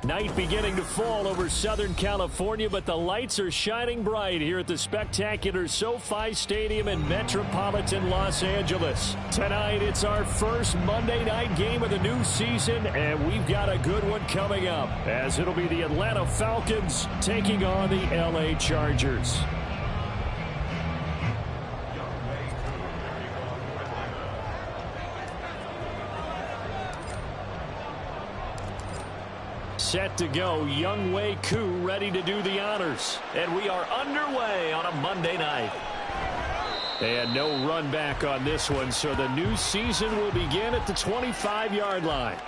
Night beginning to fall over Southern California, but the lights are shining bright here at the spectacular SoFi Stadium in metropolitan Los Angeles. Tonight, it's our first Monday night game of the new season, and we've got a good one coming up, as it'll be the Atlanta Falcons taking on the LA Chargers. Set to go, Younghoe Koo ready to do the honors. And we are underway on a Monday night. And no run back on this one, so the new season will begin at the 25-yard line.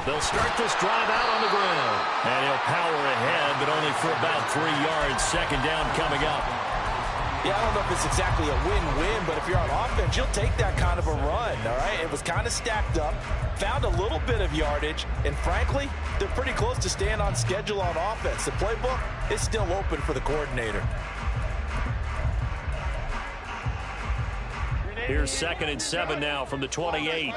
They'll start this drive out on the ground. And he'll power ahead, but only for about 3 yards. Second down coming up. Yeah, I don't know if it's exactly a win-win, but if you're on offense, you'll take that kind of a run, all right? It was kind of stacked up, found a little bit of yardage, and frankly, they're pretty close to staying on schedule on offense. The playbook is still open for the coordinator. Here's 2nd and 7 now from the 28.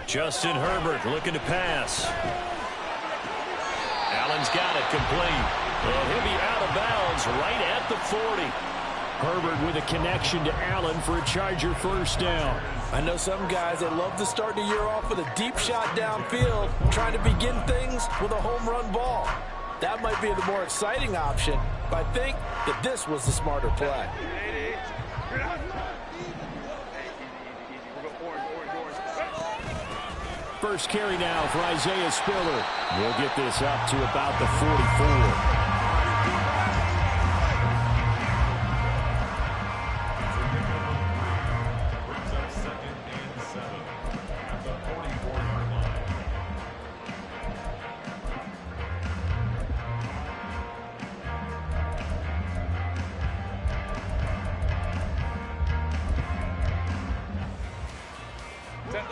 Justin Herbert looking to pass. Allen's got it complete. And he'll be out of bounds right at the 40. Herbert with a connection to Allen for a Charger first down. I know some guys that love to start the year off with a deep shot downfield, trying to begin things with a home run ball. That might be the more exciting option, but I think that this was the smarter play. First carry now for Isaiah Spiller. He'll get this up to about the 44.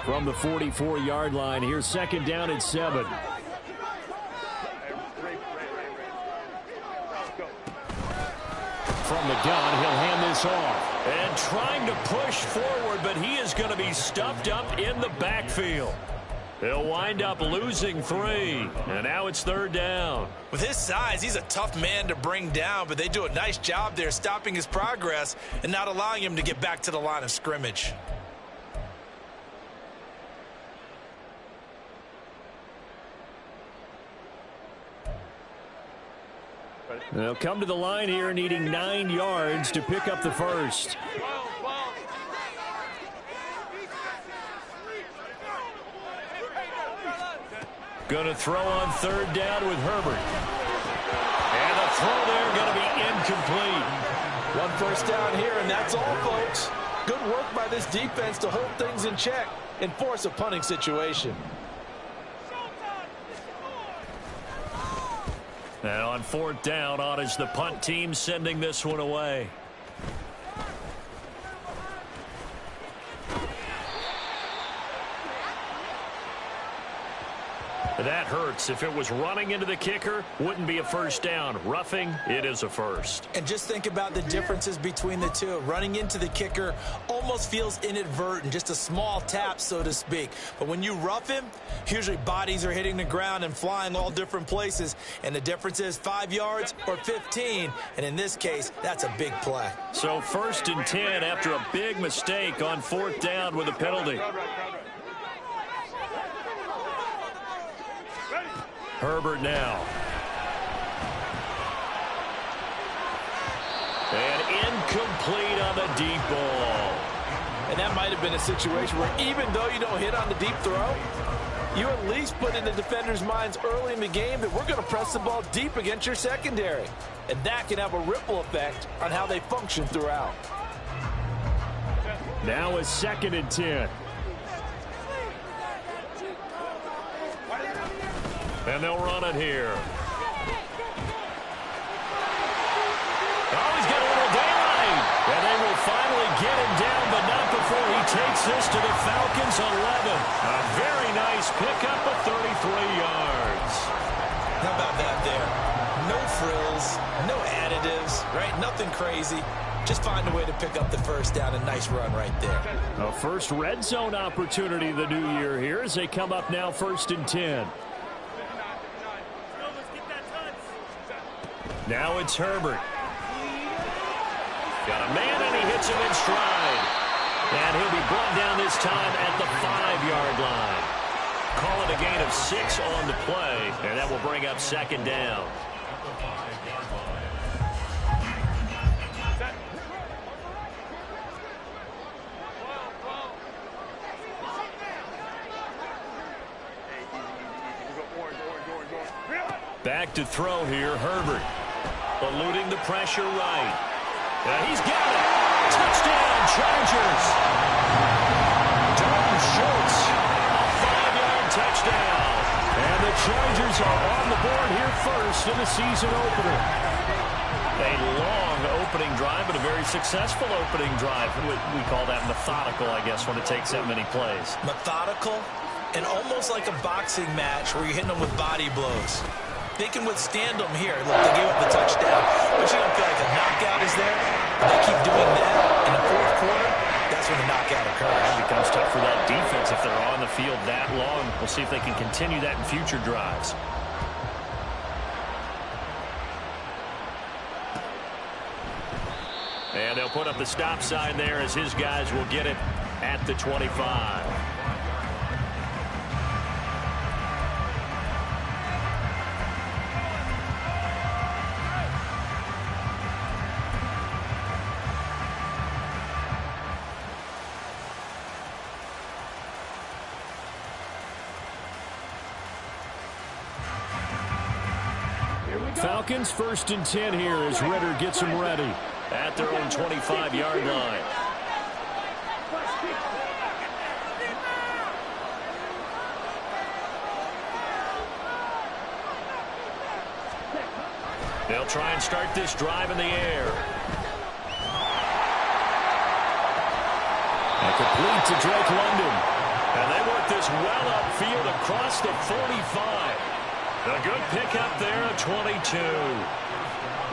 From the 44-yard line, here's 2nd down and 7. From the gun, he'll hand this off. And trying to push forward, but he is going to be stuffed up in the backfield. He'll wind up losing 3. And now it's 3rd down. With his size, he's a tough man to bring down, but they do a nice job there stopping his progress and not allowing him to get back to the line of scrimmage. They'll come to the line here needing 9 yards to pick up the first. Going to throw on 3rd down with Herbert. And the throw there going to be incomplete. 1 first down here, and that's all, folks. Good work by this defense to hold things in check and force a punting situation. And on 4th down, on is the punt team sending this one away. That hurts. If it was running into the kicker, wouldn't be a first down. Roughing, it is a first. And just think about the differences between the two. Running into the kicker almost feels inadvertent, just a small tap, so to speak. But when you rough him, usually bodies are hitting the ground and flying all different places. And the difference is 5 yards or 15. And in this case, that's a big play. So 1st and 10 after a big mistake on 4th down with a penalty. Herbert now. And incomplete on the deep ball. And that might have been a situation where even though you don't hit on the deep throw, you at least put in the defenders' minds early in the game that we're going to press the ball deep against your secondary. And that can have a ripple effect on how they function throughout. Now a 2nd and 10. And they'll run it here. before he takes this to the Falcons' 11. A very nice pickup of 33 yards. How about that there? No frills, no additives, right? Nothing crazy. Just find a way to pick up the first down. A nice run right there. A first red zone opportunity the new year here as they come up now 1st and 10. Now it's Herbert. Got a man, and he hits him in stride. And he'll be brought down this time at the 5-yard line. Call it a gain of 6 on the play, and that will bring up 2nd down. Back to throw here, Herbert. Eluding the pressure right. He's got it. Touchdown, Chargers. Dalton Schultz, a 5-yard touchdown. And the Chargers are on the board here first in the season opener. A long opening drive, but a very successful opening drive. We call that methodical, I guess, when it takes that many plays. Methodical and almost like a boxing match where you're hitting them with body blows. They can withstand them here. Look, they gave up the touchdown, but you don't feel like a knockout is there. If they keep doing that in the 4th quarter, that's when the knockout occurs. It becomes tough for that defense if they're on the field that long. We'll see if they can continue that in future drives. And they'll put up the stop sign there as his guys will get it at the 25. Falcons 1st and 10 here as Ritter gets them ready at their own 25-yard line. They'll try and start this drive in the air. And complete to Drake London. And they work this well upfield across the 45. A good pickup there at 22.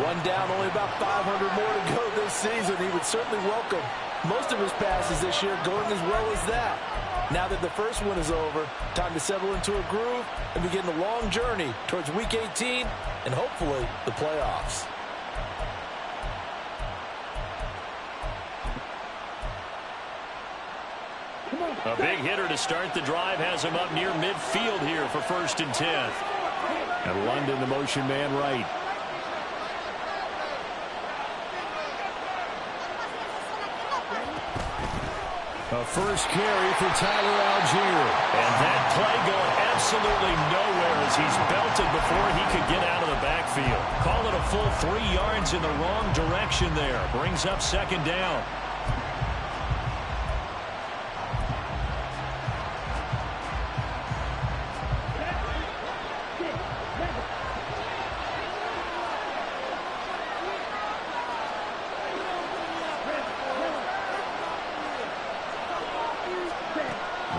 One down, only about 500 more to go this season. He would certainly welcome most of his passes this year going as well as that. Now that the first one is over, time to settle into a groove and begin the long journey towards Week 18 and hopefully the playoffs. A big hitter to start the drive has him up near midfield here for 1st and 10. And London, the motion man right. A first carry for Tyler Algier. And that play going absolutely nowhere as he's belted before he could get out of the backfield. Call it a full 3 yards in the wrong direction there. Brings up 2nd down.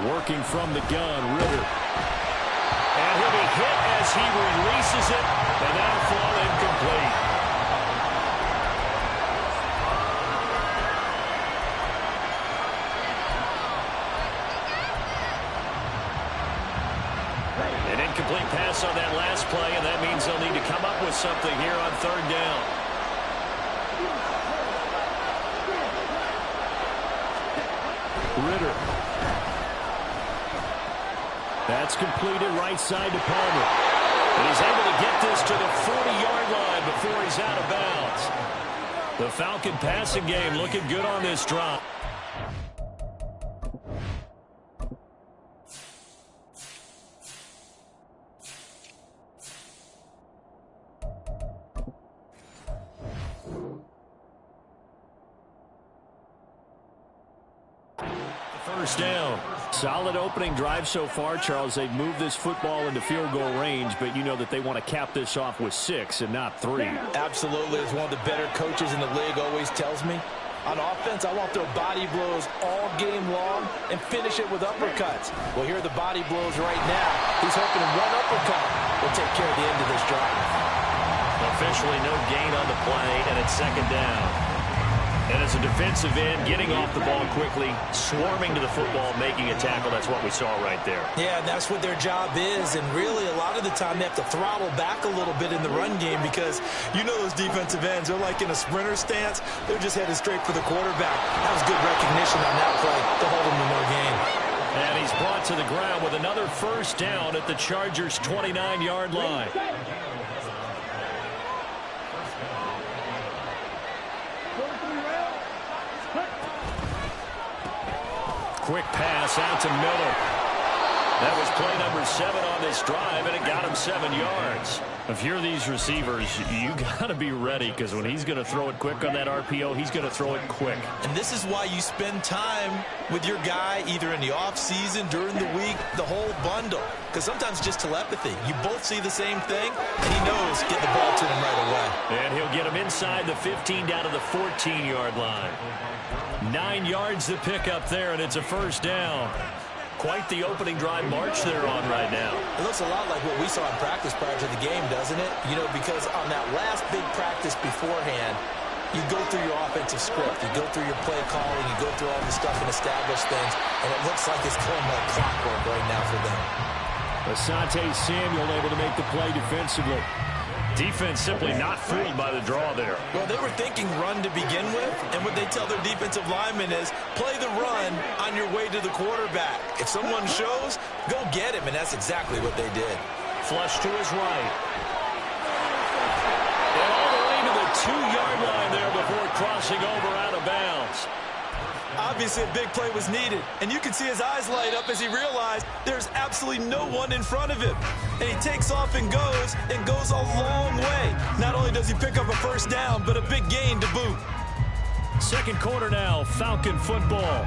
Working from the gun, Ritter. And he'll be hit as he releases it, and that'll fall incomplete. An incomplete pass on that last play, and that means they'll need to come up with something here on 3rd down. Ritter. That's completed right side to Palmer. And he's able to get this to the 40-yard line before he's out of bounds. The Falcon passing game looking good on this drive. First down. Solid opening drive so far, Charles. They've moved this football into field goal range, but you know that they want to cap this off with 6 and not 3. Absolutely. As one of the better coaches in the league always tells me, On offense, I want their body blows all game long and finish it with uppercuts. Well, here are the body blows right now. He's hoping one uppercut will take care of the end of this drive. Officially no gain on the play, and it's second down. And as a defensive end, getting off the ball quickly, swarming to the football, making a tackle, that's what we saw right there. Yeah, that's what their job is, and really a lot of the time they have to throttle back a little bit in the run game because you know those defensive ends, they're like in a sprinter stance. They're just headed straight for the quarterback. That was good recognition on that play to hold him to no gain. And he's brought to the ground with another first down at the Chargers' 29-yard line. Quick pass out to Miller. That was play number 7 on this drive, and it got him 7 yards. If you're these receivers, you got to be ready because when he's going to throw it quick on that RPO, he's going to throw it quick. And this is why you spend time with your guy either in the offseason, during the week, the whole bundle. Because sometimes just telepathy. You both see the same thing, and he knows get the ball to him right away. And he'll get him inside the 15 down to the 14-yard line. 9 yards to pick up there, and it's a first down. Quite the opening drive march they're on right now. It looks a lot like what we saw in practice prior to the game, doesn't it? You know, because on that last big practice beforehand, you go through your offensive script. You go through your play calling. You go through all the stuff and establish things. And it looks like it's going like clockwork right now for them. Asante Samuel able to make the play defensively. Defense simply not fooled by the draw there. Well, they were thinking run to begin with, and what they tell their defensive linemen is play the run on your way to the quarterback. If someone shows, go get him, and that's exactly what they did. Flush to his right. And all the way to the 2-yard line there before crossing over out of bounds. Obviously, a big play was needed, and you can see his eyes light up as he realized there's absolutely no one in front of him. And he takes off and goes a long way. Not only does he pick up a first down, but a big gain to boot. Second quarter now, Falcon football,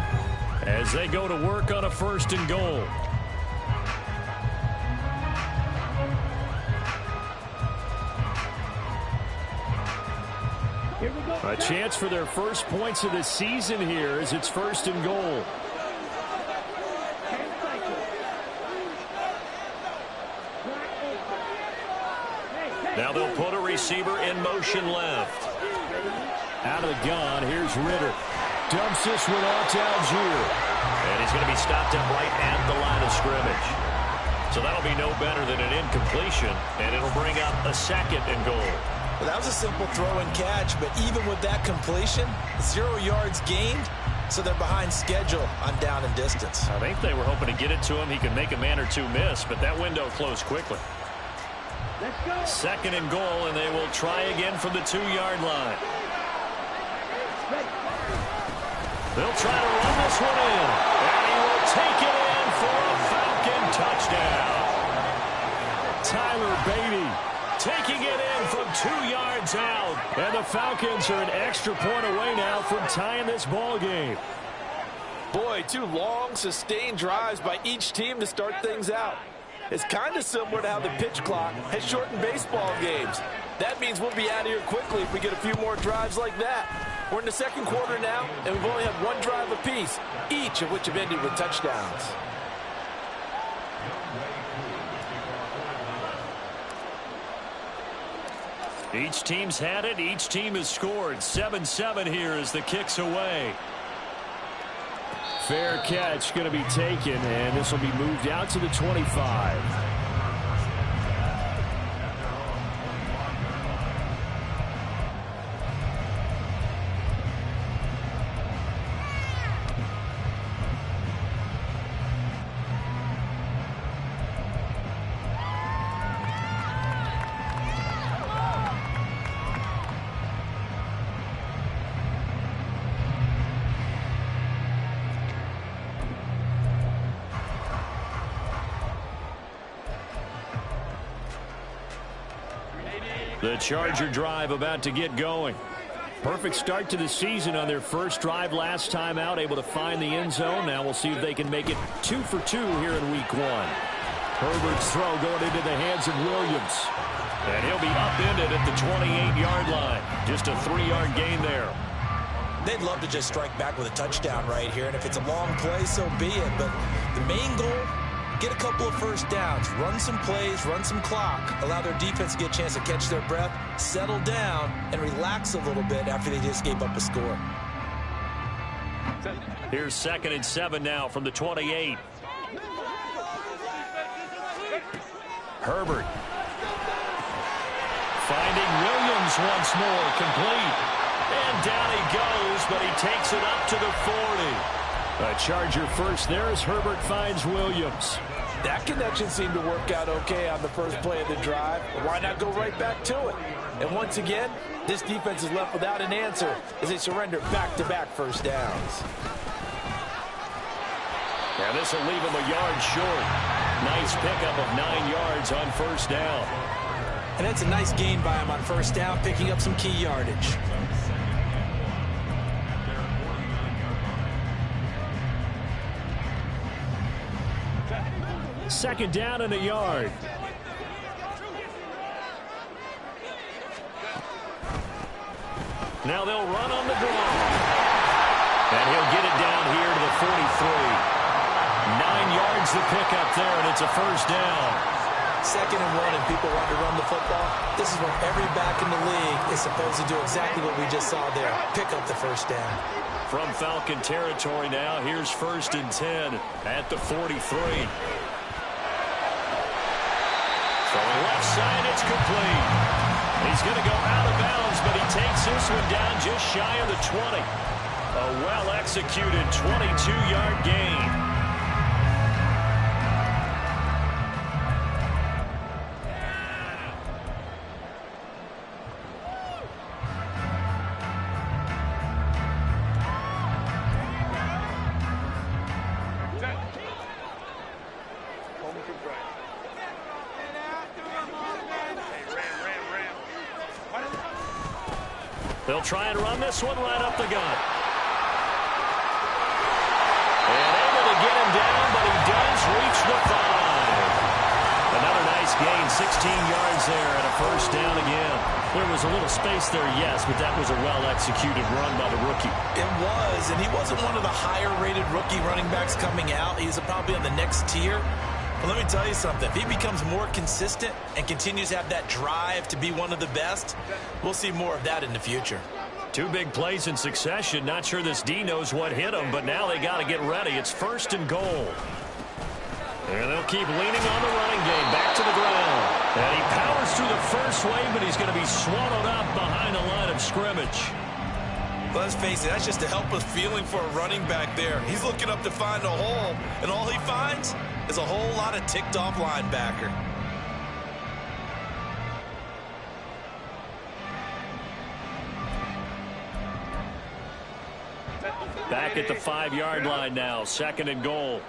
as they go to work on a first and goal. A chance for their first points of the season here as it's first and goal. Now they'll put a receiver in motion left. Out of the gun, here's Ritter. Dumps this one out to Algier. And he's going to be stopped up right at the line of scrimmage. So that'll be no better than an incompletion, and it'll bring up a second and goal. Well, that was a simple throw and catch, but even with that completion, 0 yards gained, so they're behind schedule on down and distance. I think they were hoping to get it to him. He could make a man or two miss, but that window closed quickly. Second and goal, and they will try again from the 2-yard line. They'll try to run this one in, and he will take it in for a Falcon touchdown. Tyler Beatty taking it in from 2 yards out, and the Falcons are an extra point away now from tying this ball game. Boy, 2 long, sustained drives by each team to start things out. It's kind of similar to how the pitch clock has shortened baseball games. That means we'll be out of here quickly if we get a few more drives like that. We're in the second quarter now, and we've only had 1 drive apiece, each of which have ended with touchdowns. Each team's had it. Each team has scored. 7-7 here as the kick's away. Fair catch going to be taken, and this will be moved out to the 25. The Charger drive about to get going. Perfect start to the season on their first drive last time out, able to find the end zone. Now we'll see if they can make it 2 for 2 here in week 1. Herbert's throw going into the hands of Williams. And he'll be upended at the 28-yard line. Just a 3-yard gain there. They'd love to just strike back with a touchdown right here, and if it's a long play, so be it. But the main goal, get a couple of first downs, run some plays, run some clock, allow their defense to get a chance to catch their breath, settle down, and relax a little bit after they just gave up a score. Here's 2nd and 7 now from the 28. Herbert. Finding Williams once more, complete. And down he goes, but he takes it up to the 40. A Charger first there as Herbert finds Williams. That connection seemed to work out okay on the first play of the drive. Why not go right back to it? And once again, this defense is left without an answer as they surrender back-to-back first downs. Now this will leave him a yard short. Nice pickup of 9 yards on first down. And that's a nice gain by him on first down, picking up some key yardage. Second down and a yard. Now they'll run on the draw. And he'll get it down here to the 43. 9 yards to pick up there, and it's a first down. 2nd and 1, and people want to run the football. This is when every back in the league is supposed to do exactly what we just saw there. Pick up the first down. From Falcon territory now, here's 1st and 10 at the 43. Throwing left side, it's complete. He's going to go out of bounds, but he takes this one down just shy of the 20. A well-executed 22-yard gain. They'll try and run this one right up the gut. And able to get him down, but he does reach the 5. Another nice gain, 16 yards there, and a first down again. There was a little space there, yes, but that was a well-executed run by the rookie. It was, and he wasn't one of the higher-rated rookie running backs coming out. He's probably on the next tier. But let me tell you something. If he becomes more consistent and continues to have that drive to be one of the best, we'll see more of that in the future. 2 big plays in succession. Not sure this D knows what hit him, but now they got to get ready. It's 1st and goal. And they'll keep leaning on the running game. Back to the ground. And he powers through the first wave, but he's going to be swallowed up behind the line of scrimmage. Let's face it, that's just a helpless feeling for a running back there. He's looking up to find a hole, and all he finds is a whole lot of ticked-off linebacker. Back at the 5-yard line now, 2nd and goal.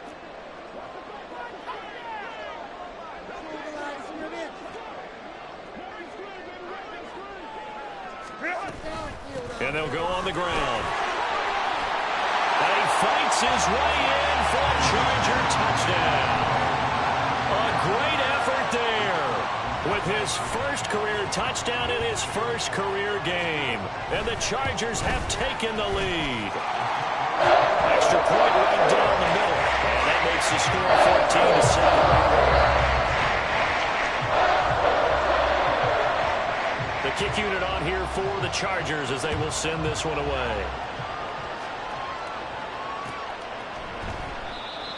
And they'll go on the ground. And he fights his way in for a Charger touchdown. A great effort there with his first career touchdown in his first career game. And the Chargers have taken the lead. Extra point right down the middle. And that makes the score 14-7. The kick unit on here for the Chargers as they will send this one away.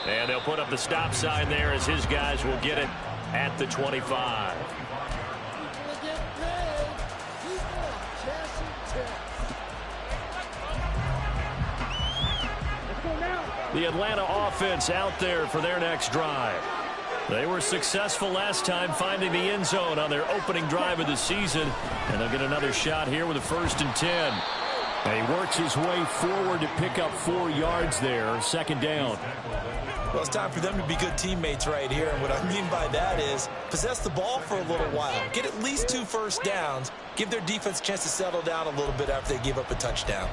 And they'll put up the stop sign there as his guys will get it at the 25. The Atlanta offense out there for their next drive. They were successful last time finding the end zone on their opening drive of the season. And they'll get another shot here with a 1st and 10. And he works his way forward to pick up 4 yards there. 2nd down. Well, it's time for them to be good teammates right here. And what I mean by that is possess the ball for a little while. Get at least 2 first downs. Give their defense a chance to settle down a little bit after they give up a touchdown.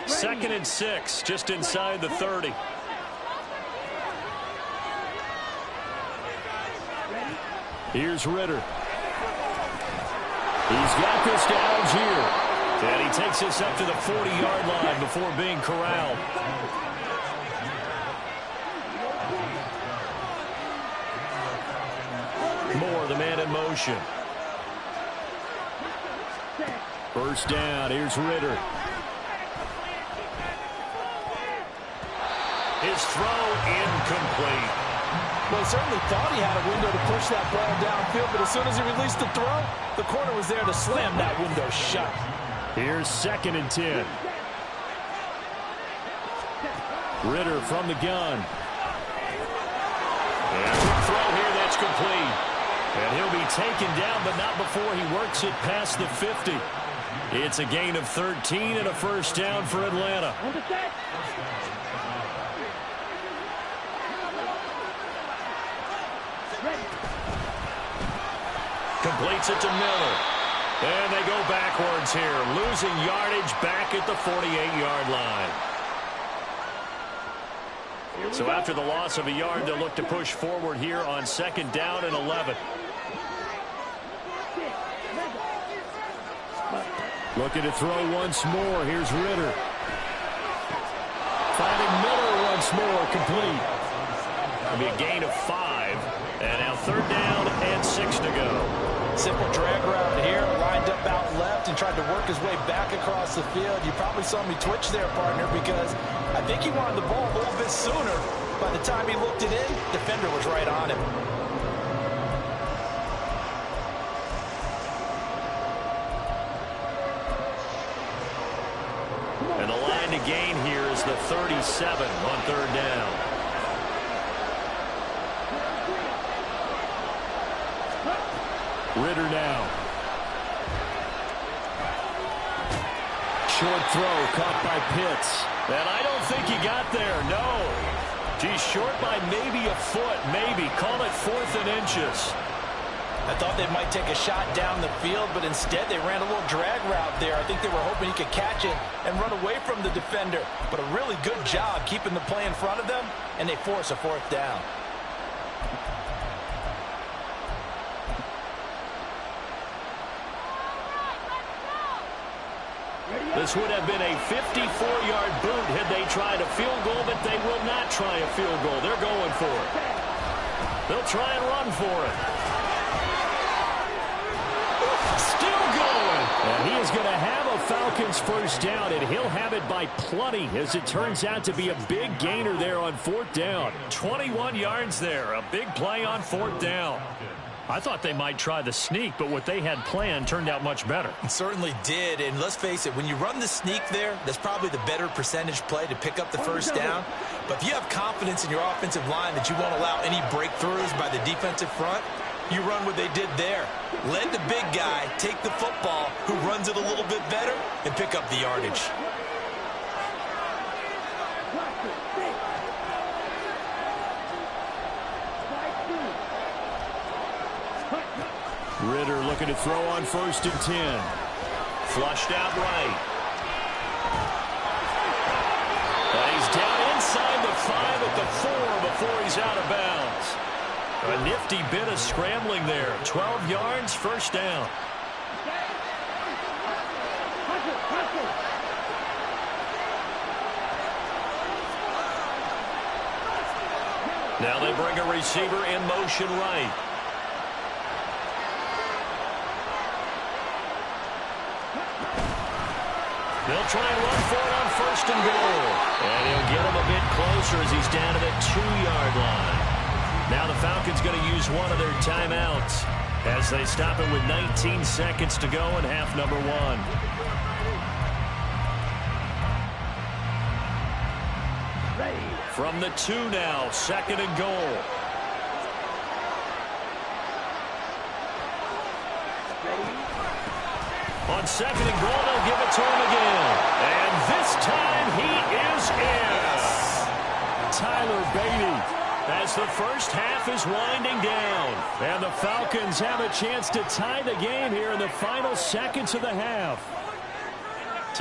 Second and 6, just inside the 30. Here's Ritter. He's got this to Algier. And he takes this up to the 40-yard line before being corralled. Moore, the man in motion. First down. Here's Ritter. His throw incomplete. Well, he certainly thought he had a window to push that ball downfield, but as soon as he released the throw, the corner was there to slam that window shut. Here's 2nd and 10. Ritter from the gun. And a throw here that's complete. And he'll be taken down, but not before he works it past the 50. It's a gain of 13 and a first down for Atlanta. Completes it to Miller. And they go backwards here, losing yardage back at the 48-yard line. So after the loss of a yard, they'll look to push forward here on 2nd down and 11. Looking to throw once more. Here's Ritter. Finding Miller once more, complete. It'll be a gain of 5. And now 3rd down and 6 to go. Simple drag route here, lined up out left and tried to work his way back across the field. You probably saw me twitch there, partner, because I think he wanted the ball a little bit sooner. By the time he looked it in, defender was right on him. And the line to gain here is the 37 on 3rd down. Ritter now. Short throw caught by Pitts. And I don't think he got there, no. He's short by maybe a foot, maybe. Call it 4th and inches. I thought they might take a shot down the field, but instead they ran a little drag route there. I think they were hoping he could catch it and run away from the defender. But a really good job keeping the play in front of them, and they force a 4th down. This would have been a 54-yard boot had they tried a field goal, but they will not try a field goal. They're going for it. They'll try and run for it. Still going. And he is going to have a Falcons first down, and he'll have it by plenty, as it turns out to be a big gainer there on 4th down. 21 yards there. A big play on 4th down. I thought they might try the sneak, but what they had planned turned out much better. It certainly did, and let's face it, when you run the sneak there, that's probably the better percentage play to pick up the first down. But if you have confidence in your offensive line that you won't allow any breakthroughs by the defensive front, you run what they did there. Let the big guy take the football, who runs it a little bit better, and pick up the yardage. Ritter looking to throw on 1st and 10. Flushed out right. And he's down inside the 5 at the 4 before he's out of bounds. A nifty bit of scrambling there. 12 yards, first down. Now they bring a receiver in motion right. They'll try and run for it on 1st and goal. And he'll get him a bit closer as he's down to the 2-yard line. Now the Falcons going to use one of their timeouts as they stop it with 19 seconds to go in half number 1. From the 2 now, 2nd and goal. On 2nd and goal, they'll give it to him again. And this time he is in. Tyler Beatty, as the first half is winding down. And the Falcons have a chance to tie the game here in the final seconds of the half.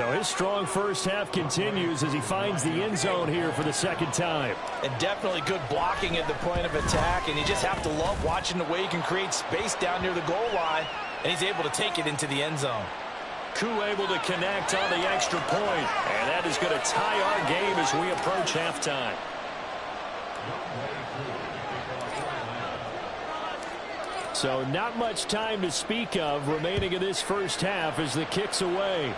So his strong first half continues as he finds the end zone here for the second time. And definitely good blocking at the point of attack, and you just have to love watching the way he can create space down near the goal line, and he's able to take it into the end zone. Koo able to connect on the extra point, and that is going to tie our game as we approach halftime. So not much time to speak of remaining in this first half as the kick's away.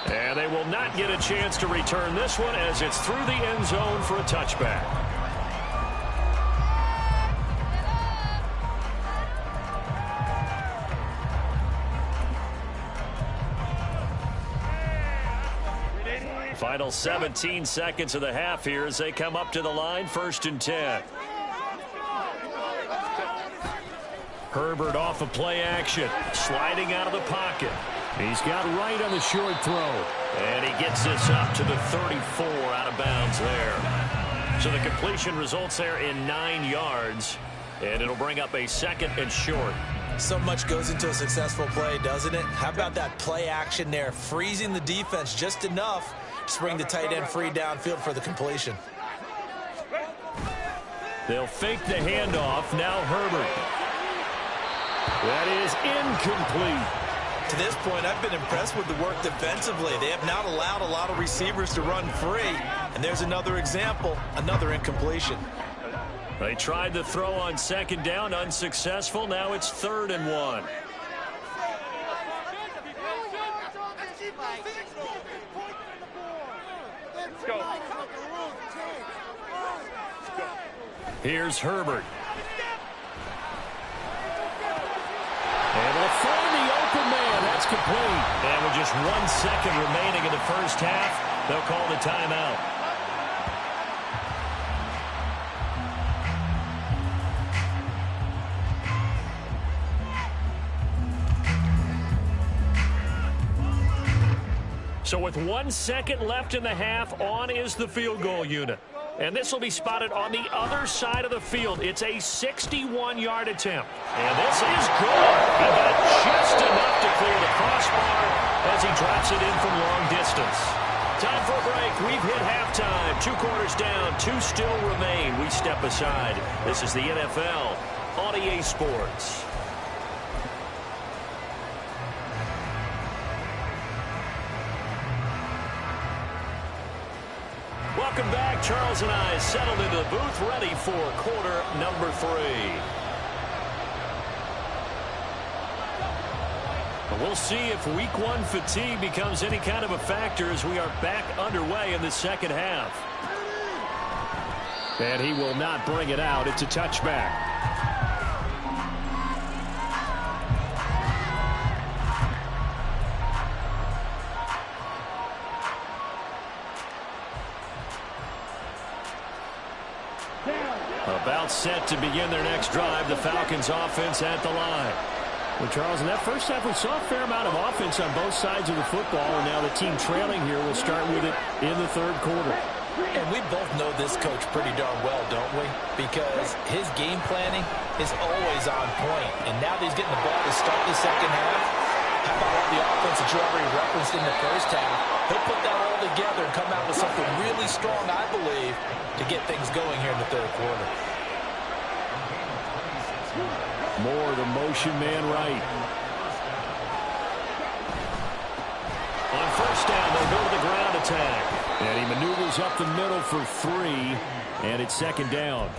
And they will not get a chance to return this one as it's through the end zone for a touchback. Final 17 seconds of the half here as they come up to the line, 1st and 10. Herbert off of play action, sliding out of the pocket. He's got right on the short throw. And he gets this up to the 34 out of bounds there. So the completion results there in 9 yards. And it'll bring up a 2nd and short. So much goes into a successful play, doesn't it? How about that play action there? Freezing the defense just enough to bring the tight end free downfield for the completion. They'll fake the handoff. Now Herbert. That is incomplete. To this point, I've been impressed with the work defensively. They have not allowed a lot of receivers to run free. And there's another example, another incompletion. They tried the throw on 2nd down, unsuccessful. Now it's 3rd and 1. Here's Herbert. Able to find the open man. That's complete. And with just 1 second remaining in the first half, they'll call the timeout. So with 1 second left in the half, on is the field goal unit. And this will be spotted on the other side of the field. It's a 61-yard attempt. And this is good. He got just enough to clear the crossbar as he drops it in from long distance. Time for a break. We've hit halftime. 2 quarters down. 2 still remain. We step aside. This is the NFL on EA Sports. Welcome back. Charles and I settled into the booth, ready for quarter number 3. But we'll see if week 1 fatigue becomes any kind of a factor as we are back underway in the second half. And he will not bring it out. It's a touchback. About set to begin their next drive. The Falcons offense at the line. Well, Charles, in that first half, we saw a fair amount of offense on both sides of the football, and now the team trailing here will start with it in the 3rd quarter. And we both know this coach pretty darn well, don't we? Because his game planning is always on point. And now that he's getting the ball to start the second half, how about all the offense that you already referenced in the first half? He'll put that all together and come out with something really strong, I believe, to get things going here in the 3rd quarter. More the motion man right. On 1st down, they'll go to the ground attack. And he maneuvers up the middle for 3. And it's 2nd down.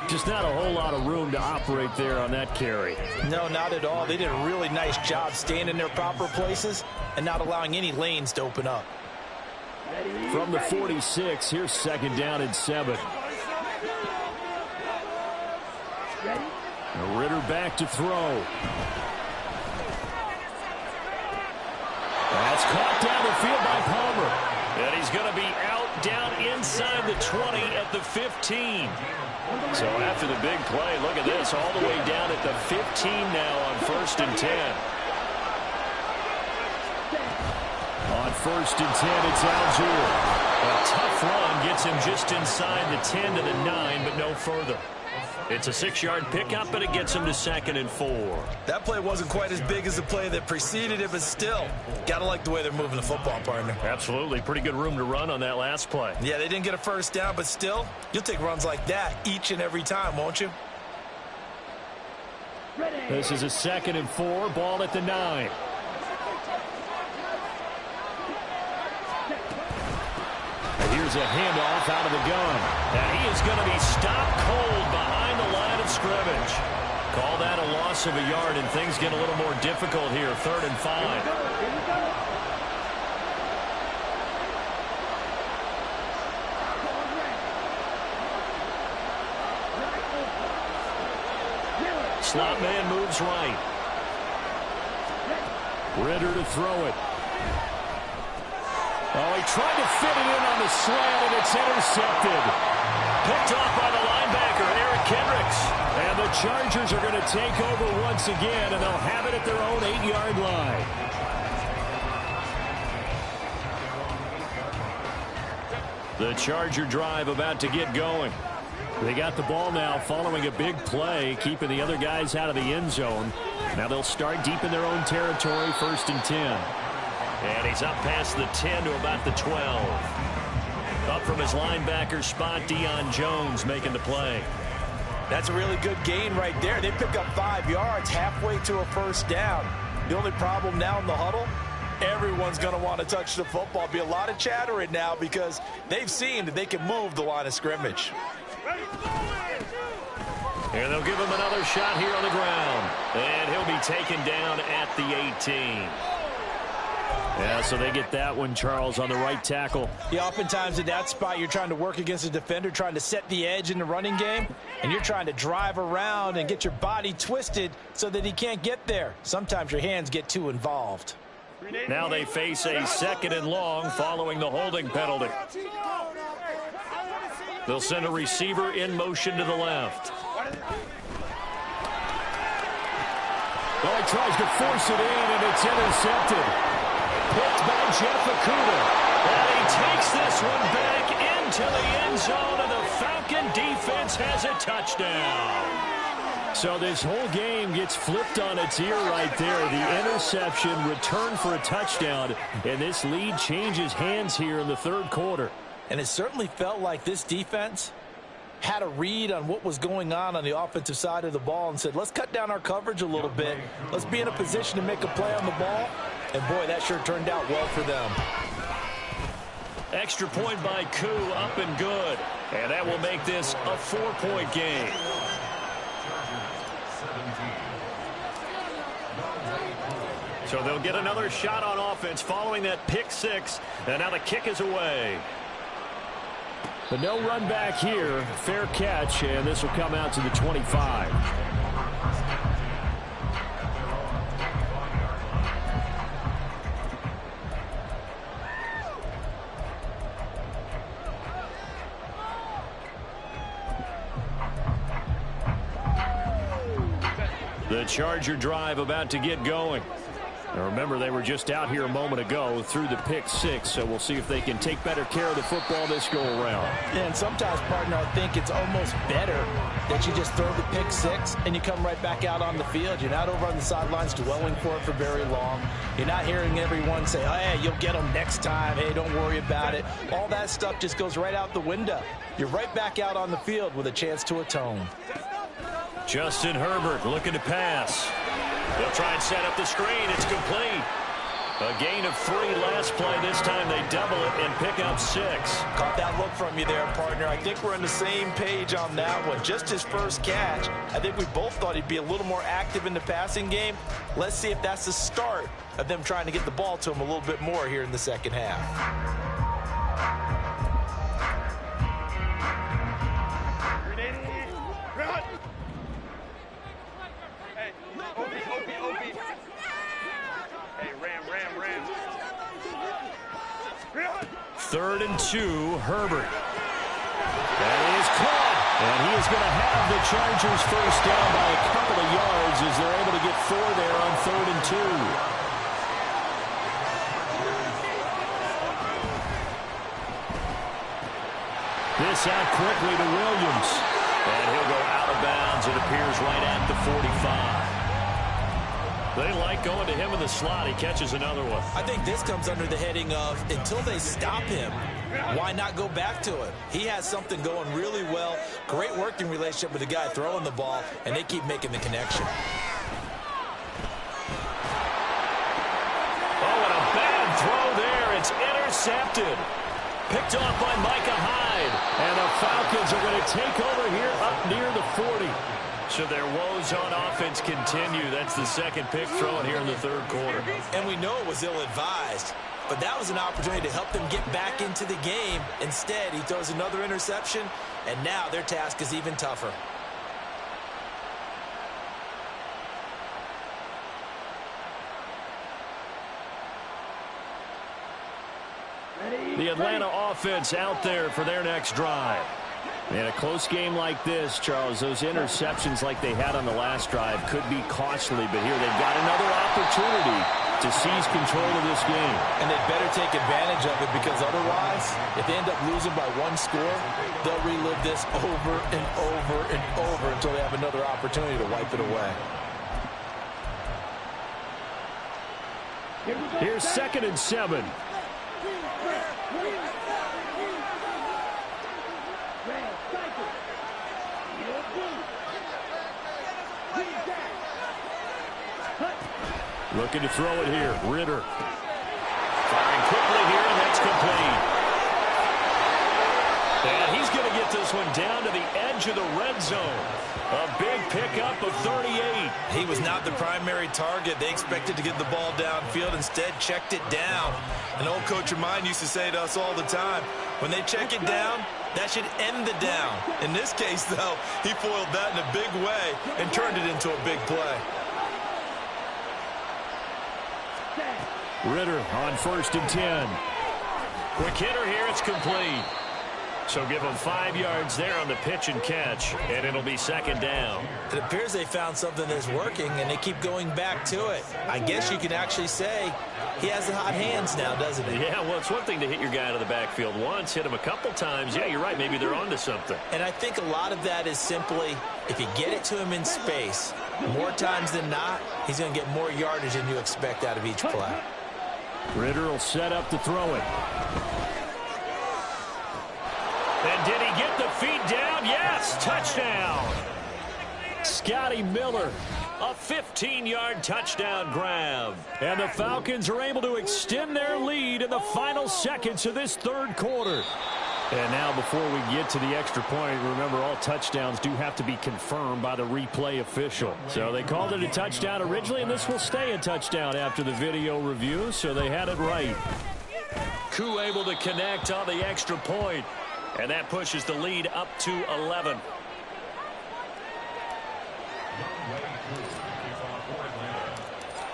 Just not a whole lot of room to operate there on that carry. No, not at all. They did a really nice job staying in their proper places and not allowing any lanes to open up. From the 46, here's 2nd down and 7. Ritter back to throw. That's caught down the field by Palmer. And he's going to be out down inside the 20 at the 15. So after the big play, look at this, all the way down at the 15 now on 1st and 10. On 1st and 10, it's Algier. A tough run gets him just inside the 10 to the 9, but no further. It's a 6-yard pickup, but it gets him to 2nd and 4. That play wasn't quite as big as the play that preceded it, but still, got to like the way they're moving the football, partner. Absolutely. Pretty good room to run on that last play. Yeah, they didn't get a first down, but still, you'll take runs like that each and every time, won't you? This is a 2nd and 4, ball at the 9. Here's a handoff out of the gun. And he is going to be stopped cold behind the line of scrimmage. Call that a loss of a yard, and things get a little more difficult here. 3rd and 5. Slot man moves right. Ritter to throw it. Oh, he tried to fit it in on the slant, and it's intercepted. Picked off by the linebacker, Eric Kendricks. And the Chargers are going to take over once again, and they'll have it at their own 8-yard line. The Charger drive about to get going. They got the ball now following a big play, keeping the other guys out of the end zone. Now they'll start deep in their own territory, 1st and 10. And he's up past the 10 to about the 12. Up from his linebacker spot, Deion Jones making the play. That's a really good gain right there. They pick up 5 yards halfway to a first down. The only problem now in the huddle, everyone's going to want to touch the football. Be a lot of chattering now because they've seen that they can move the line of scrimmage. And they'll give him another shot here on the ground. And he'll be taken down at the 18. Yeah, so they get that one, Charles, on the right tackle. Yeah, oftentimes in that spot, you're trying to work against a defender, trying to set the edge in the running game, and you're trying to drive around and get your body twisted so that he can't get there. Sometimes your hands get too involved. Now they face a 2nd and long following the holding penalty. They'll send a receiver in motion to the left. Well, he tries to force it in, and it's intercepted. Picked by Jeff Okudah. And he takes this one back into the end zone, and the Falcon defense has a touchdown. So this whole game gets flipped on its ear right there. The interception, return for a touchdown, and this lead changes hands here in the 3rd quarter. And it certainly felt like this defense had a read on what was going on the offensive side of the ball and said, let's cut down our coverage a little bit. Let's be in a position to make a play on the ball. And, boy, that sure turned out well for them. Extra point by Koo, up and good. And that will make this a 4-point game. So they'll get another shot on offense following that pick 6. And now the kick is away. But no run back here. Fair catch, and this will come out to the 25. The Charger drive about to get going. Now remember, they were just out here a moment ago through the pick 6, so we'll see if they can take better care of the football this go-around. Yeah, and sometimes, partner, I think it's almost better that you just throw the pick 6 and you come right back out on the field. You're not over on the sidelines dwelling for it for very long. You're not hearing everyone say, oh, hey, you'll get them next time. Hey, don't worry about it. All that stuff just goes right out the window. You're right back out on the field with a chance to atone. Justin Herbert looking to pass. They'll try and set up the screen. It's complete. A gain of 3 last play. This time they double it and pick up 6. Caught that look from you there, partner. I think we're on the same page on that one. Just his first catch. I think we both thought he'd be a little more active in the passing game. Let's see if that's the start of them trying to get the ball to him a little bit more here in the second half. Third and 2, Herbert. That is caught. And he is going to have the Chargers first down by a couple of yards as they're able to get 4 there on 3rd and 2. This out quickly to Williams. And he'll go out out of bounds. It appears right at the 45. They like going to him in the slot. He catches another one. I think this comes under the heading of until they stop him, why not go back to it? He has something going really well. Great working relationship with the guy throwing the ball, and they keep making the connection. Oh, and a bad throw there. It's intercepted. Picked off by Micah Hyde. And the Falcons are going to take over here up near the 40. So their woes on offense continue. That's the second pick thrown here in the third quarter. And we know it was ill-advised, but that was an opportunity to help them get back into the game. Instead, he throws another interception, and now their task is even tougher. The Atlanta offense out there for their next drive. In a close game like this, Charles, those interceptions like they had on the last drive could be costly, but here they've got another opportunity to seize control of this game. And they better take advantage of it, because otherwise, if they end up losing by one score, they'll relive this over and over and over until they have another opportunity to wipe it away. Here's 2nd and 7. Looking to throw it here. Ritter. Firing quickly here, and that's complete. And he's going to get this one down to the edge of the red zone. A big pickup of 38. He was not the primary target. They expected to get the ball downfield. Instead, checked it down. An old coach of mine used to say to us all the time, when they check it down, that should end the down. In this case, though, he foiled that in a big way and turned it into a big play. Ritter on 1st and 10. Quick hitter here. It's complete. So give them 5 yards there on the pitch and catch, and it'll be 2nd down. It appears they found something that's working, and they keep going back to it. I guess you can actually say he has the hot hands now, doesn't he? Yeah, well, it's one thing to hit your guy out of the backfield once, hit him a couple times. Yeah, you're right. Maybe they're onto something. And I think a lot of that is simply if you get it to him in space, more times than not, he's going to get more yardage than you expect out of each play. Ritter will set up to throw it. And did he get the feet down? Yes, touchdown. Scotty Miller, a 15-yard touchdown grab. And the Falcons are able to extend their lead in the final seconds of this third quarter. And now before we get to the extra point, remember all touchdowns do have to be confirmed by the replay official. So they called it a touchdown originally, and this will stay a touchdown after the video review, so they had it right. Koo able to connect on the extra point, and that pushes the lead up to 11.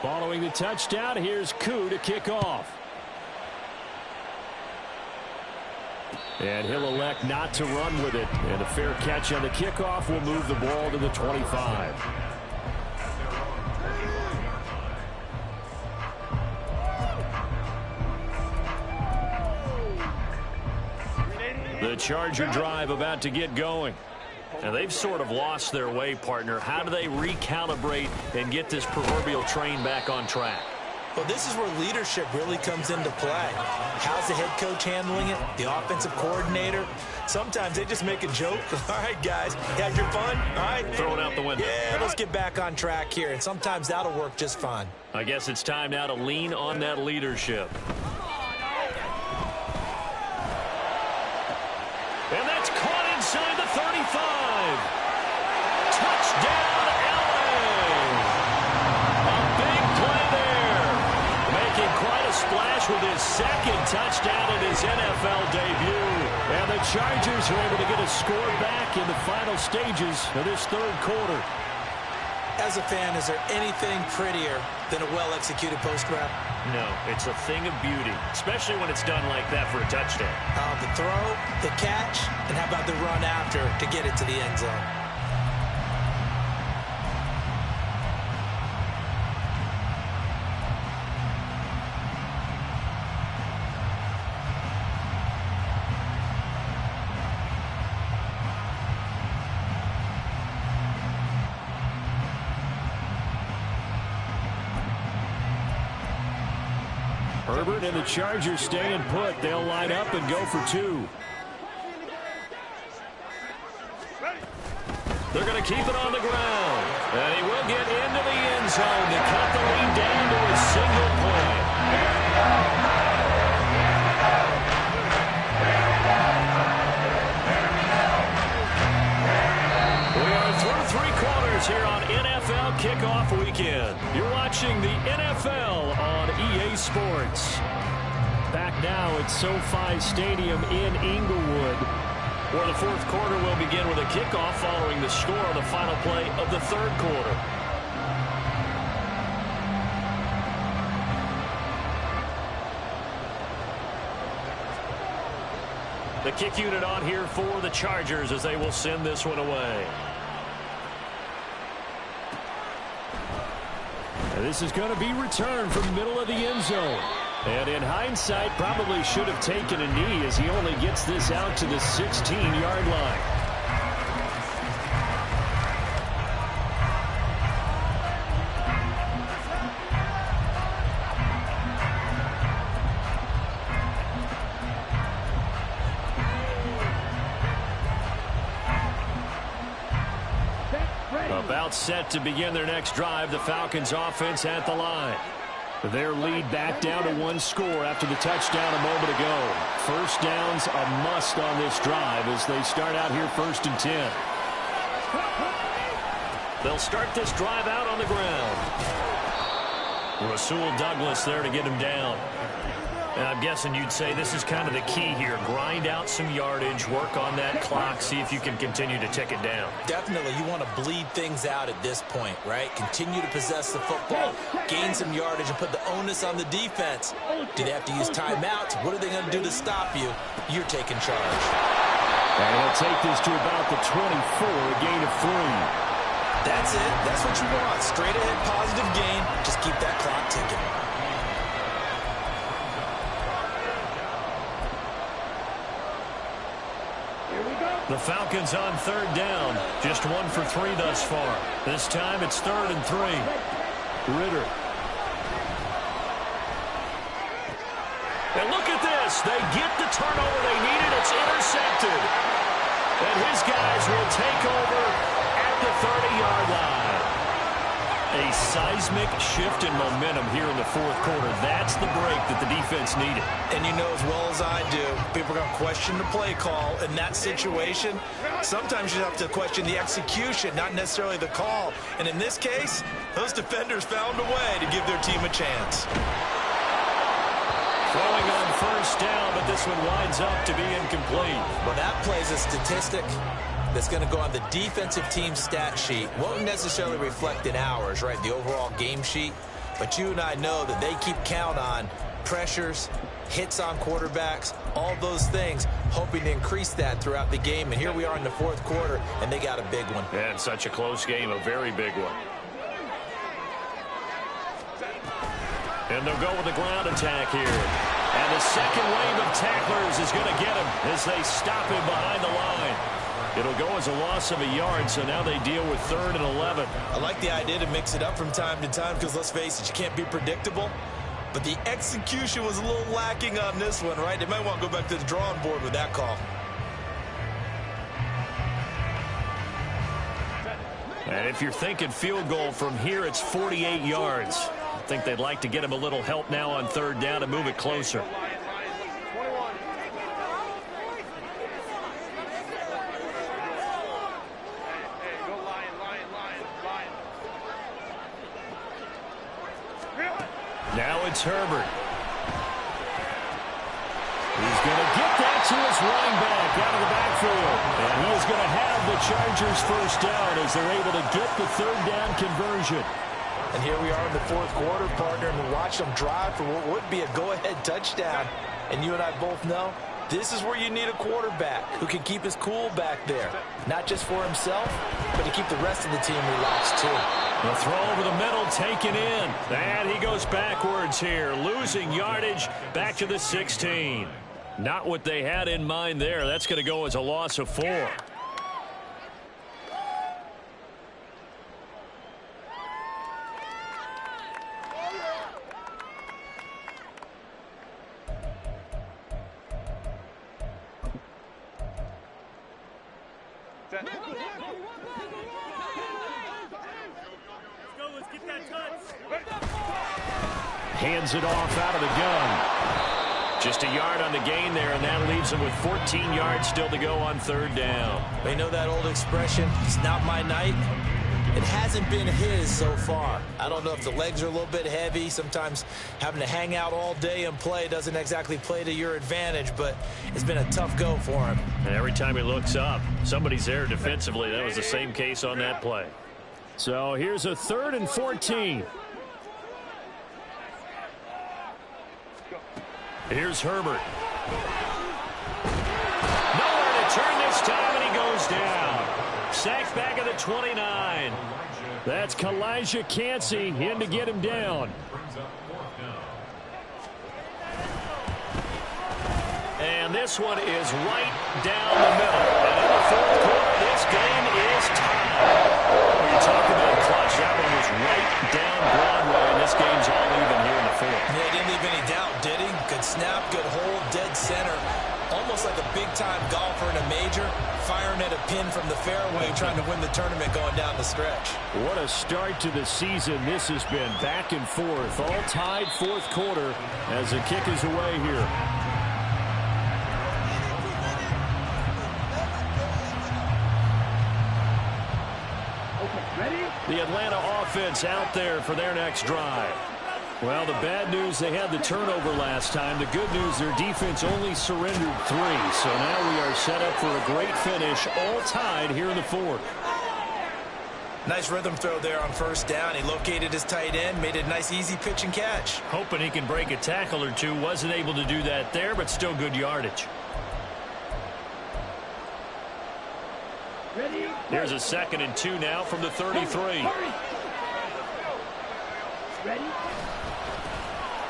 Following the touchdown, here's Koo to kick off. And he'll elect not to run with it. And a fair catch on the kickoff will move the ball to the 25. The Charger drive about to get going. And they've sort of lost their way, partner. How do they recalibrate and get this proverbial train back on track? Well, this is where leadership really comes into play. How's the head coach handling it? The offensive coordinator? Sometimes they just make a joke. All right, guys, you had your fun? All right. Throw it out the window. Yeah, let's get back on track here. And sometimes that'll work just fine. I guess it's time now to lean on that leadership. And that's caught inside the 35. Touchdown, LA. A big play there. Making quite a splash with his second touchdown in his NFL debut. And the Chargers are able to get a score back in the final stages of this third quarter. As a fan, is there anything prettier than a well-executed post route? No, it's a thing of beauty, especially when it's done like that for a touchdown. The throw, the catch, and how about the run after to get it to the end zone? Herbert and the Chargers staying put. They'll line up and go for two. They're going to keep it on the ground. And he will get into the end zone to cut the lead down to a single point. We are through three quarters here on NFL Kickoff Weekend. You're watching the NFL on EA Sports. Back now at SoFi Stadium in Inglewood, where the fourth quarter will begin with a kickoff following the score on the final play of the third quarter. The kick unit on here for the Chargers as they will send this one away. And this is going to be returned from the middle of the end zone. And in hindsight, probably should have taken a knee as he only gets this out to the 16-yard line. About set to begin their next drive, the Falcons offense at the line. Their lead back down to one score after the touchdown a moment ago. First down's a must on this drive as they start out here 1st and 10. They'll start this drive out on the ground. Rasul Douglas there to get him down. And I'm guessing you'd say this is kind of the key here. Grind out some yardage, work on that clock, see if you can continue to tick it down. Definitely, you want to bleed things out at this point, right? Continue to possess the football, gain some yardage, and put the onus on the defense. Do they have to use timeouts? What are they going to do to stop you? You're taking charge. And he'll take this to about the 24, a gain of 3. That's it. That's what you want. Straight ahead, positive gain. Just keep that clock ticking. The Falcons on third down. Just 1 for 3 thus far. This time it's 3rd and 3. Ritter. And look at this. They get the turnover they needed. It's intercepted. And his guys will take over at the 30-yard line. A seismic shift in momentum here in the fourth quarter. That's the break that the defense needed. And you know as well as I do, people are going to question the play call in that situation. Sometimes you have to question the execution, not necessarily the call. And in this case, those defenders found a way to give their team a chance. Throwing on first down, but this one winds up to be incomplete. Well, that plays a statistic that's going to go on the defensive team stat sheet. Won't necessarily reflect in ours, right, the overall game sheet. But you and I know that they keep count on pressures, hits on quarterbacks, all those things, hoping to increase that throughout the game. And here we are in the fourth quarter, and they got a big one. And such a close game, a very big one. And they'll go with the ground attack here. And the second wave of tacklers is going to get him as they stop him behind the line. It'll go as a loss of a yard, so now they deal with 3rd and 11. I like the idea to mix it up from time to time because, let's face it, you can't be predictable. But the execution was a little lacking on this one, right? They might want to go back to the drawing board with that call. And if you're thinking field goal from here, it's 48 yards. I think they'd like to get him a little help now on 3rd down to move it closer. Now it's Herbert. He's going to get that to his running back out of the backfield. And he is going to have the Chargers first down as they're able to get the 3rd down conversion. And here we are in the fourth quarter, partner, and we watch them drive for what would be a go-ahead touchdown. And you and I both know this is where you need a quarterback who can keep his cool back there. Not just for himself, but to keep the rest of the team relaxed too. The throw over the middle taken in. And he goes backwards here, losing yardage back to the 16. Not what they had in mind there. That's going to go as a loss of 4. Let's go, let's get that touch. Hands it off out of the gun. Just a yard on the gain there, and that leaves him with 14 yards still to go on third down. They know that old expression, it's not my night. It hasn't been his so far. I don't know if the legs are a little bit heavy. Sometimes having to hang out all day and play doesn't exactly play to your advantage, but it's been a tough go for him. And every time he looks up, somebody's there defensively. That was the same case on that play. So here's a 3rd and 14. Here's Herbert. Nowhere to turn this time, and he goes down. Sacked back at the 29. That's Kalijah Cansey in to get him down. And this one is right down the middle. And in the 4th quarter, this game is tied. When you talk about clutch, that one was right down Broadway, and this game's all even here in the 4th. Yeah, he didn't leave any doubt, did he? Good snap, good hold, dead center. Almost like a big-time golfer in a major, firing at a pin from the fairway, trying to win the tournament going down the stretch. What a start to the season this has been. Back and forth, all tied 4th quarter as the kick is away here. The Atlanta offense out there for their next drive. Well, the bad news, they had the turnover last time. The good news, their defense only surrendered 3. So now we are set up for a great finish, all tied here in the 4th. Nice rhythm throw there on 1st down. He located his tight end, made a nice easy pitch and catch. Hoping he can break a tackle or two. Wasn't able to do that there, but still good yardage. Here's a 2nd and 2 now from the 33.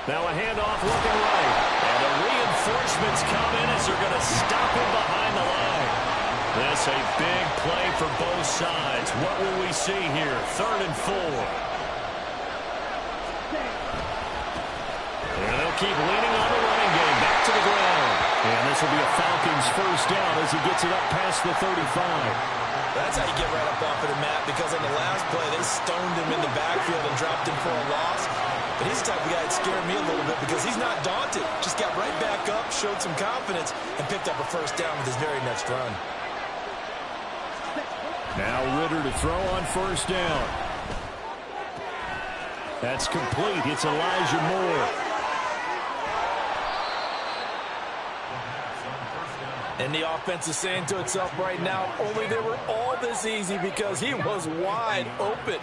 Now a handoff looking right. And the reinforcements come in as they're going to stop him behind the line. That's a big play for both sides. What will we see here? 3rd and 4. And they'll keep leaning on the running game. Back to the ground. And this will be a Falcons 1st down as he gets it up past the 35. That's how you get right up off of the mat, because on the last play, they stoned him in the backfield and dropped him for a loss. But he's the type of guy that scared me a little bit because he's not daunted. Just got right back up, showed some confidence, and picked up a 1st down with his very next run. Now Ritter to throw on 1st down. That's complete. It's Elijah Moore. And the offense is saying to itself right now, only they were all this easy because he was wide open.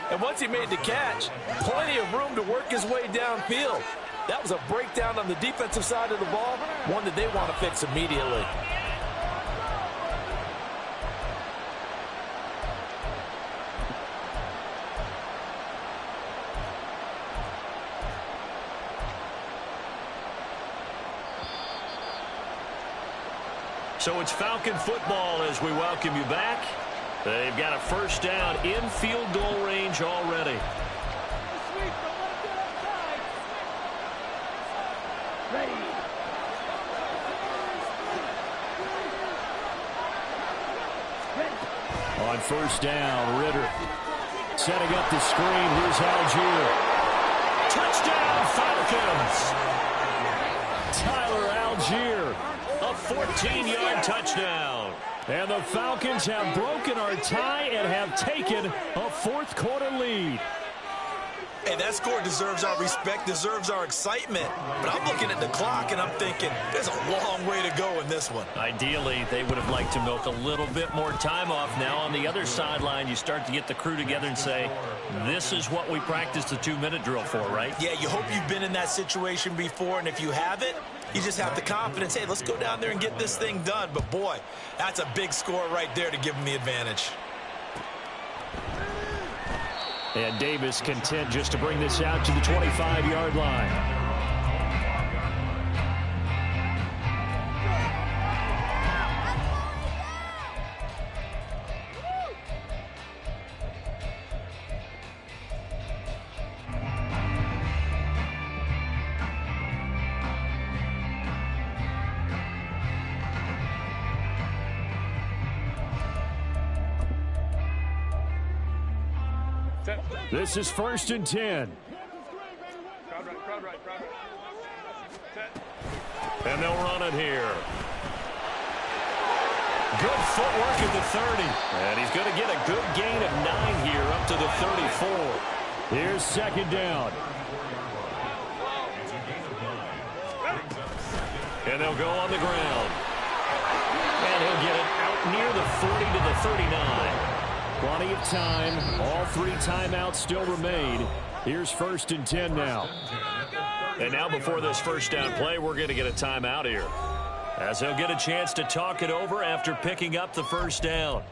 And once he made the catch, plenty of room to work his way downfield. That was a breakdown on the defensive side of the ball, one that they want to fix immediately. So it's Falcon football as we welcome you back. They've got a 1st down in field goal range already. On 1st down, Ritter setting up the screen. Here's Algier. Touchdown, Falcons! Tyler Algier, a 14-yard touchdown. And the Falcons have broken our tie and have taken a 4th quarter lead. Hey, that score deserves our respect, deserves our excitement. But I'm looking at the clock, and I'm thinking, there's a long way to go in this one. Ideally, they would have liked to milk a little bit more time off. Now, on the other sideline, you start to get the crew together and say, this is what we practiced the 2-minute drill for, right? Yeah, you hope you've been in that situation before, and if you haven't, you just have the confidence, hey, let's go down there and get this thing done. But, boy, that's a big score right there to give them the advantage. And Davis content just to bring this out to the 25-yard line. This is 1st and 10. And they'll run it here. Good footwork at the 30. And he's going to get a good gain of 9 here up to the 34. Here's 2nd down. And they'll go on the ground. And he'll get it out near the 40 to the 39. Plenty of time. All 3 timeouts still remain. Here's 1st and 10 now. And now before this first down play, we're going to get a timeout here, as they'll get a chance to talk it over after picking up the first down.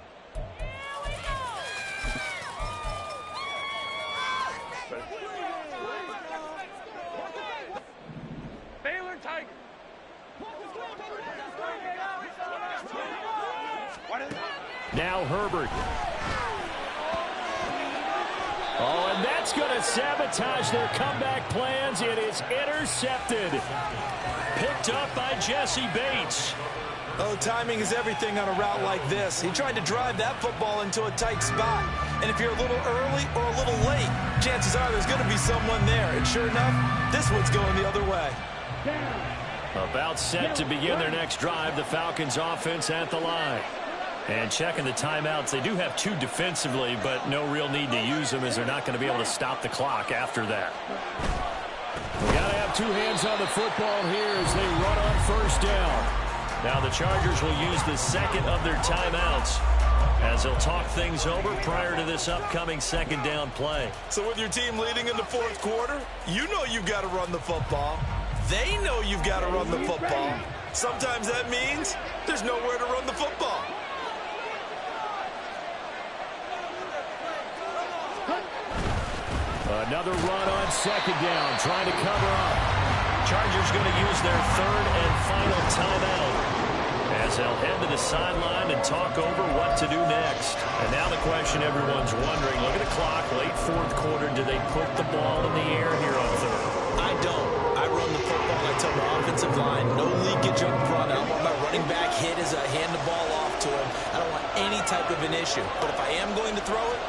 Now Herbert. Oh, and that's going to sabotage their comeback plans. It is intercepted. Picked up by Jesse Bates. Oh, timing is everything on a route like this. He tried to drive that football into a tight spot. And if you're a little early or a little late, chances are there's going to be someone there. And sure enough, this one's going the other way. About set to begin their next drive, the Falcons offense at the line. And checking the timeouts, they do have 2 defensively, but no real need to use them, as they're not going to be able to stop the clock after that. We got to have 2 hands on the football here as they run on 1st down. Now the Chargers will use the 2nd of their timeouts, as they'll talk things over prior to this upcoming 2nd down play. So with your team leading in the 4th quarter, you know you've got to run the football. They know you've got to run the football. Sometimes that means there's nowhere to run the football. Another run on 2nd down, trying to cover up. Chargers going to use their 3rd and final timeout, as they'll head to the sideline and talk over what to do next. And now the question everyone's wondering, look at the clock, late 4th quarter, do they put the ball in the air here on 3rd? I don't. I run the football. I tell my offensive line, no leakage up front. I don't want my running back hit as I hand the ball off to him. I don't want any type of an issue. But if I am going to throw it,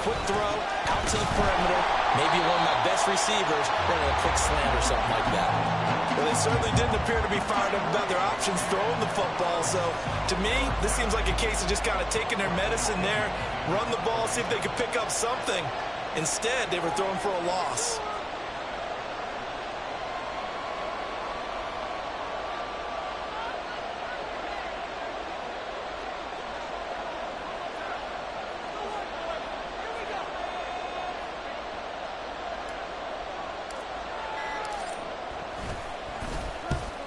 quick throw, out to the perimeter, maybe one of my best receivers running a quick slant or something like that. Well, they certainly didn't appear to be fired up about their options throwing the football. So, to me, this seems like a case of just kind of taking their medicine there, run the ball, see if they could pick up something. Instead, they were throwing for a loss.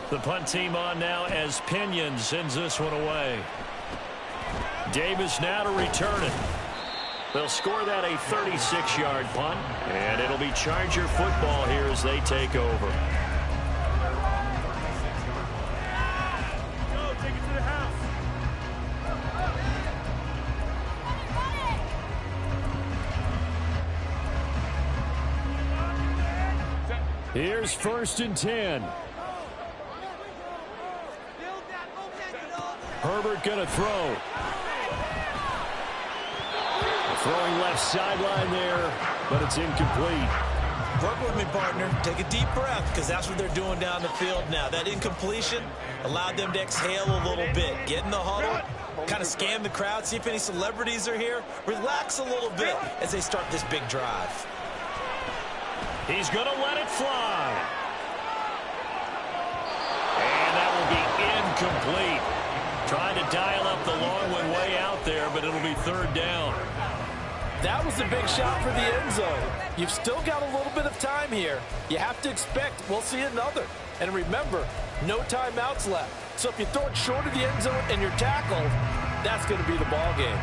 The punt team on now as Pinion sends this one away. Davis now to return it. They'll score that a 36-yard punt, and it'll be Charger football here as they take over. Go, take it to the house. Here's 1st and 10. Herbert going to throw. Throwing left sideline there, but it's incomplete. Work with me, partner. Take a deep breath, because that's what they're doing down the field now. That incompletion allowed them to exhale a little bit. Get in the huddle, kind of scan the crowd, see if any celebrities are here. Relax a little bit as they start this big drive. He's going to let it fly. And that will be incomplete. Trying to dial up the long one way out there, but it'll be 3rd down. That was a big shot for the end zone. You've still got a little bit of time here. You have to expect we'll see another. And remember, no timeouts left. So if you throw it short of the end zone and you're tackled, that's going to be the ball game.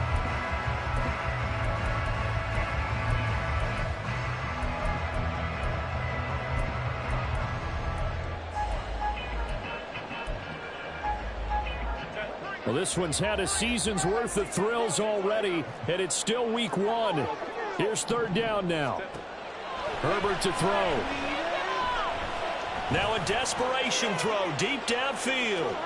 Well, this one's had a season's worth of thrills already, and it's still week 1. Here's 3rd down now. Herbert to throw. Now a desperation throw deep downfield.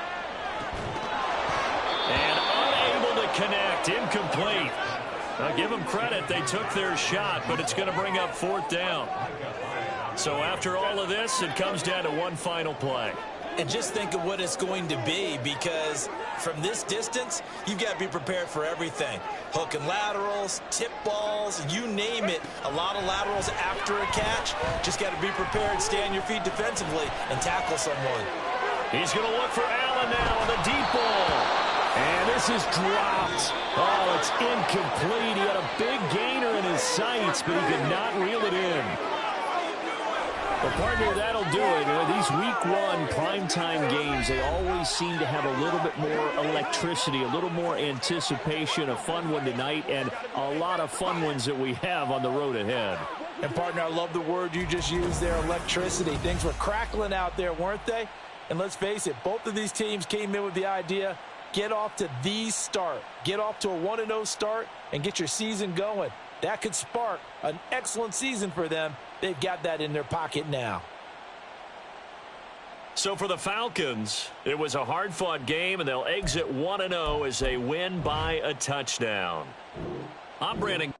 And unable to connect, incomplete. I'll give them credit. They took their shot, but it's going to bring up 4th down. So after all of this, it comes down to one final play. And just think of what it's going to be, because from this distance, you've got to be prepared for everything. Hook and laterals, tip balls, you name it. A lot of laterals after a catch. Just got to be prepared, stay on your feet defensively, and tackle someone. He's going to look for Allen now on the deep ball. And this is dropped. Oh, it's incomplete. He had a big gainer in his sights, but he could not reel it in. Well, partner, that'll do it. You know, these week 1 primetime games, they always seem to have a little bit more electricity, a little more anticipation. A fun one tonight, and a lot of fun ones that we have on the road ahead. And, partner, I love the word you just used there, electricity. Things were crackling out there, weren't they? And let's face it, both of these teams came in with the idea, get off to the start. Get off to a 1-0 start and get your season going. That could spark an excellent season for them. They've got that in their pocket now. So for the Falcons, it was a hard-fought game, and they'll exit 1-0 as they win by a touchdown. I'm Brandon.